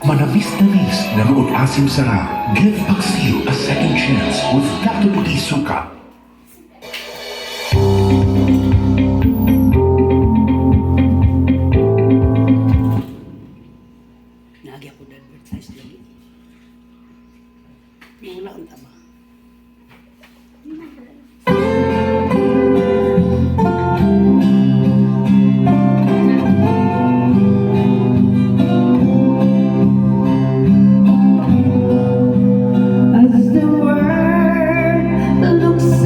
Manamis-namis na maut-asim sarap. Give Paksiw a second chance with Dr. Puti Suka. Nagya ko na advertise lagi. Wala ang tama. As the world looks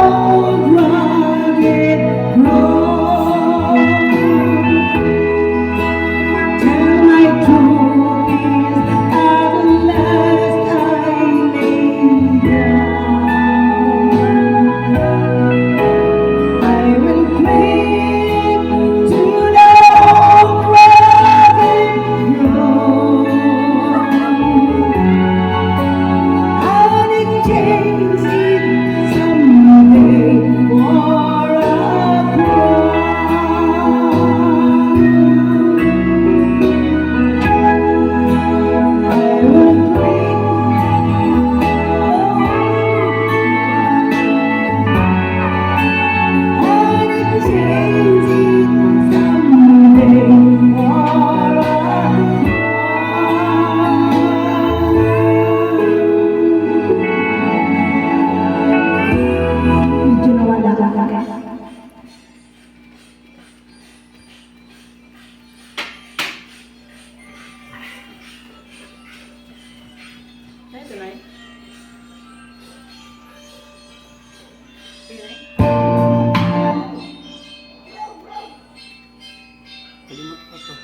old rugged road. Tell my trophies at last I lay down. I will cling to the old rugged road. And exchange it someday for a crown. I will bring and exchange it someday for a crown. Medyo nawala ka. Ito na eh. Kalimut ko to.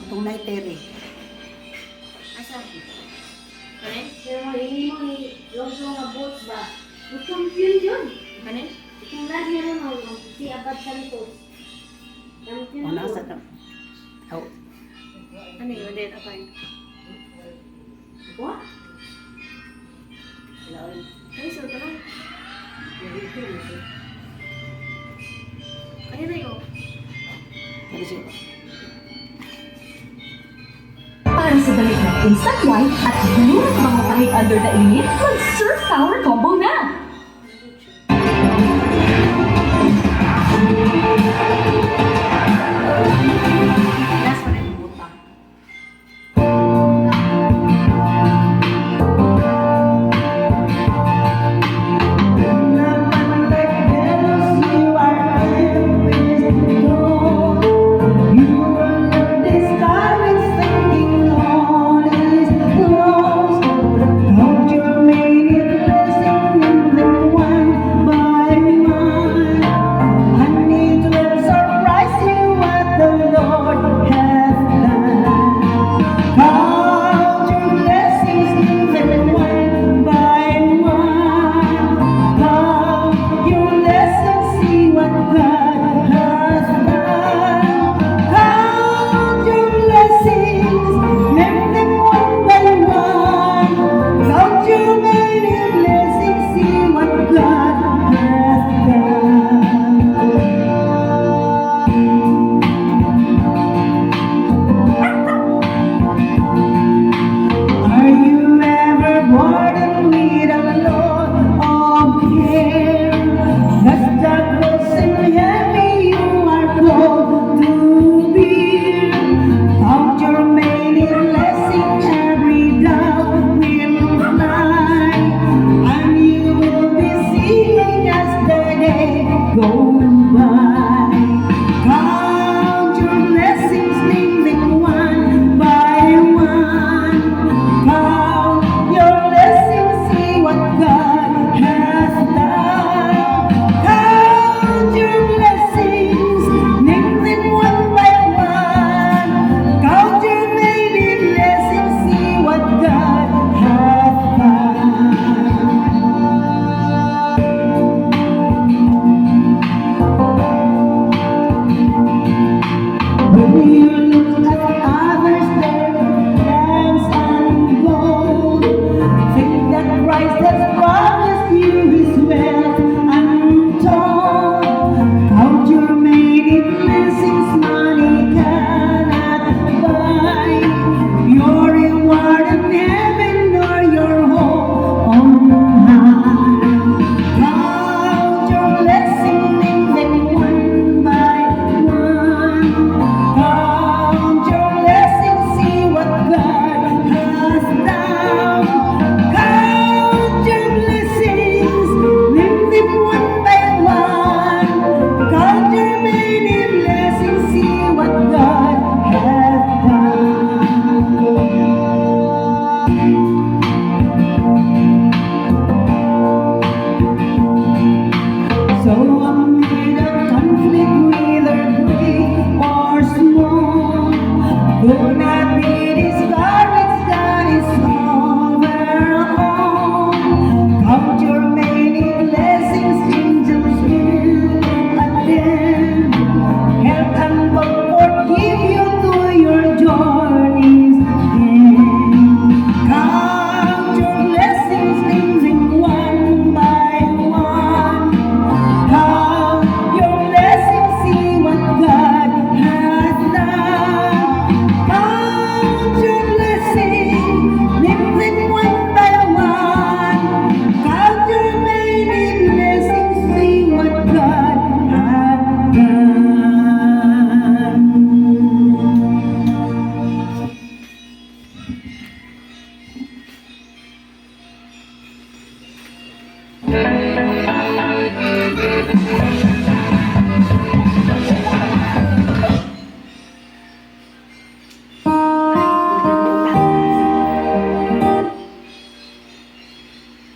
Itong night terry. Asa? Kanin? Pero hindi mo ni logo nga boat ba? Bukang yun yun. Kanin? Kung lagi na mo, si Abad Santos. O nasa na. Oh, Ano yun? Then, apa yun? What? Ano sa ito lang? Ano na yun? ano siya? Para sa balik na instant white at blue at mga kahit under the init, mag-Surf Power Combo na! Last one yung buta. Don't you make it less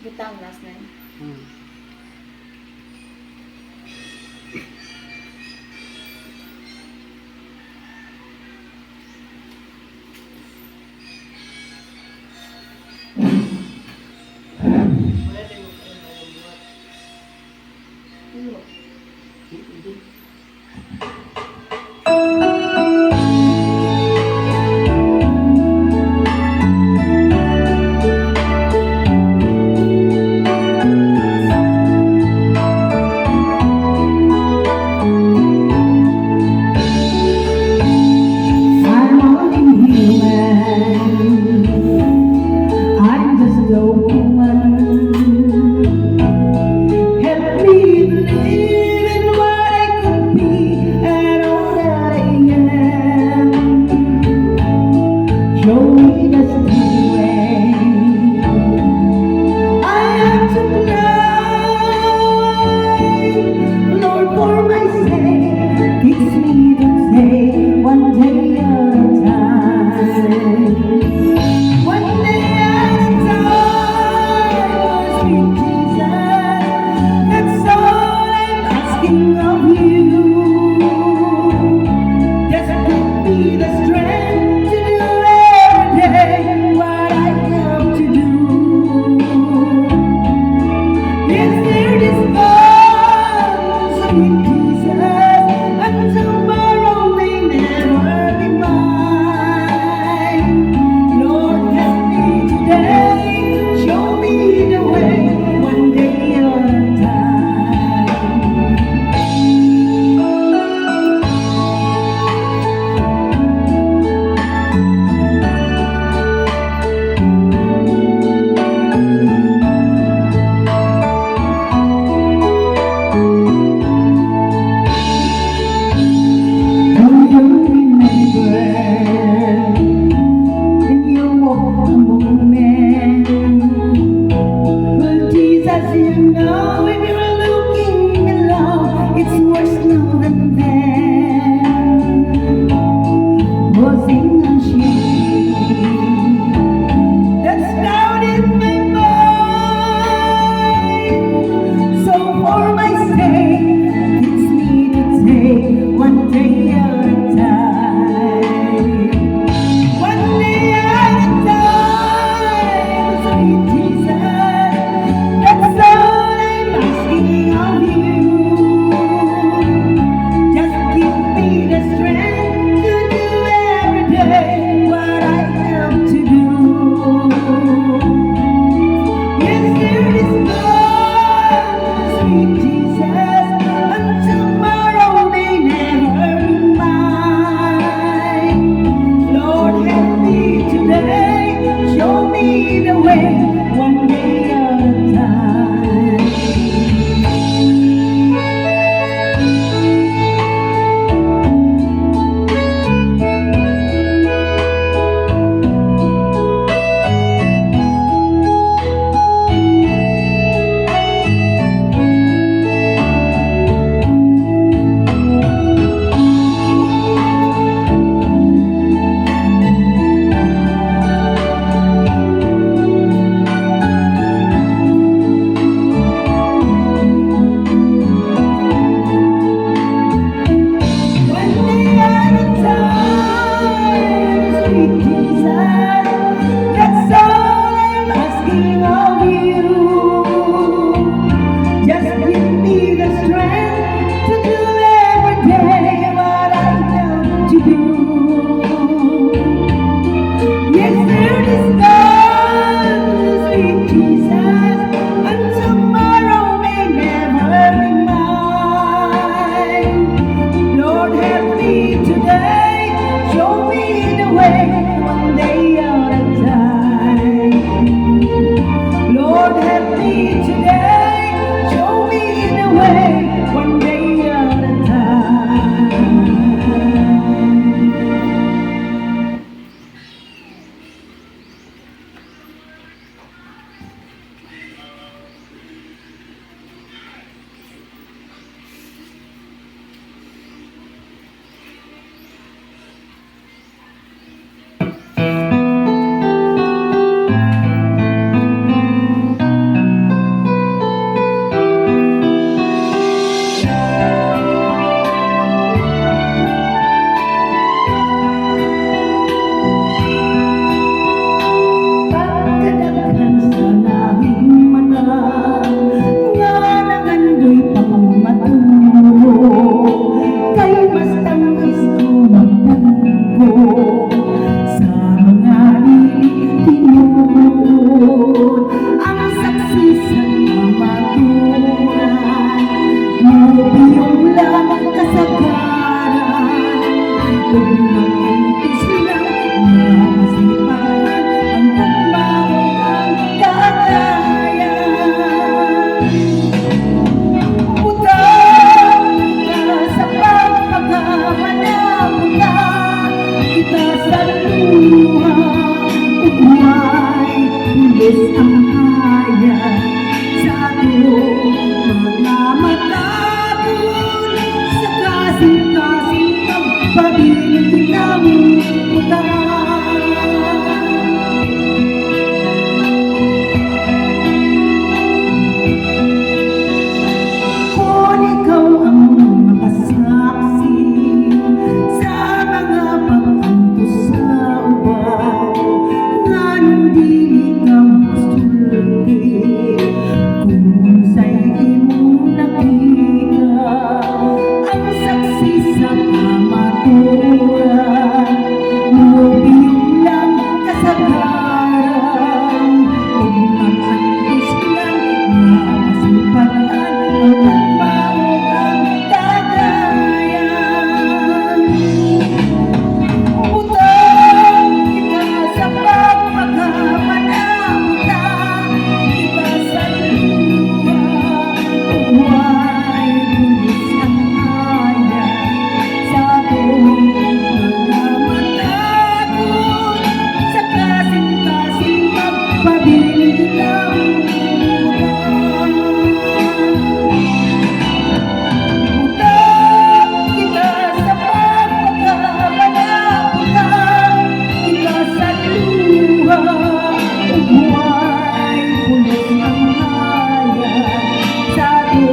Butang last night. Hmm. I'm only human. I'm just a woman. Help me believe in what I could be and all that I am. Show me the way. I have to climb, Lord, for my sake. Teach me to take one day at a time. One day at a time, sweet Jesus. That's all I'm asking of you. Just give me the strength to do every day what I have to do. Yesterday is gone, sweet Jesus, and tomorrow may never be mine. Lord, help me today, show me the way, one day at a time. Do you remember when you walked the moment? Well, Jesus, you know if you're looking below, it's worse now than then. Wasn't a shame that's down in my mind. So for my sake, teach me to take one day at a time. One day at a time, sweet Jesus. That's all I'm asking of you. Just give me the strength to do every day what I have to do. Yesterday's gone, sweet Jesus, and tomorrow may never be mine. Lord, help me today, show me the way, one day at a time. One day at a time, sweet Jesus. That's all I'm asking of you. Just give me the strength to do every day what I have to do. Yesterday's gone, sweet Jesus, and tomorrow may never be mine. Lord, help me today, show me the way, one day at a time. Lord, help me today, show me the way, one day at a time. kita. Kung ikaw ang makasaksi sa mga pagkanto sa uban, nga nung dili ka masulti, kung unsay imong nakita, ang saksi sa kamaturan, mubiyong lang kasagaran, ug mag-antos lang nga masipatan ang pagbaog ang kagayan. Butang kita sa pagpagkamanamutan, kita sa luha, huwag pulis ang ayan sa ating mga matagot, sa kasing-kasing magpabiling ng utang. Utang kita sa pagpagkamanamutan, kita sa luha, huwag pulis ang ayan sa ating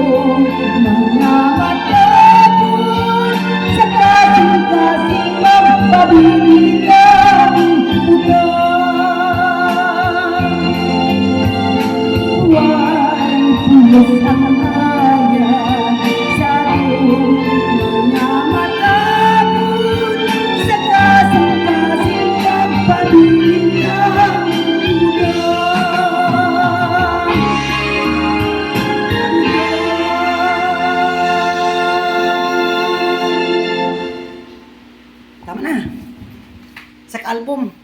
mga matagot, sa kasing-kasing magpabiling ng utang. Huwag pulis ang ayan sa ating mga matagot, sa kasing-kasing magpabiling ng utang. Tama na. Sa album.